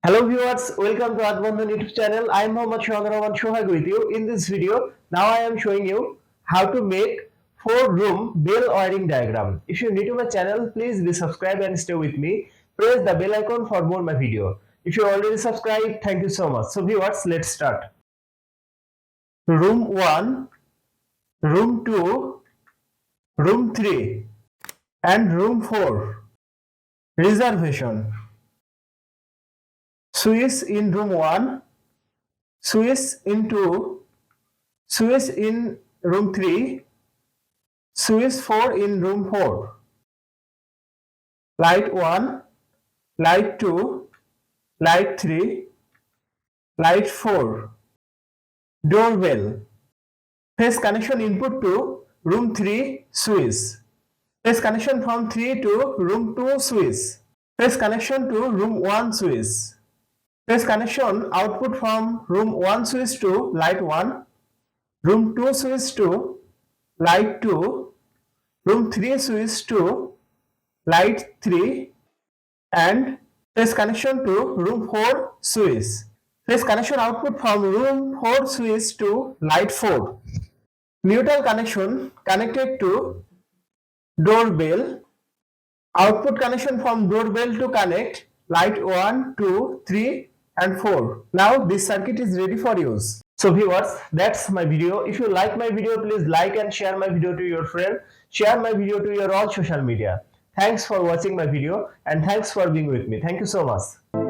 Hello viewers, welcome to Earthbondhon YouTube channel. I am Mohammad Shohanaraman Shohag with you. In this video, now I am showing you how to make 4-room bell wiring diagram. If you are new to my channel, please be subscribed and stay with me. Press the bell icon for more my video. If you already subscribed, thank you so much. So viewers, let's start. Room 1, Room 2, Room 3 and Room 4. Reservation. Switch in room 1, switch in 2, switch in room 3, switch 4 in room 4. Light 1, light 2, light 3, light 4. Doorbell. Phase connection input to room 3 switch. Phase connection from 3 to room 2 switch. Phase connection to room 1 switch. Phase connection output from room 1 switch to light 1, room 2 switch to light 2, room 3 switch to light 3 and phase connection to room 4 switch. Phase connection output from room 4 switch to light 4. Neutral connection connected to doorbell. Output connection from doorbell to connect light 1, 2, 3 and 4. Now this circuit is ready for use. So viewers, that's my video. If you like my video, please like and share my video to your friend. Share my video to your all social media. Thanks for watching my video and thanks for being with me. Thank you so much.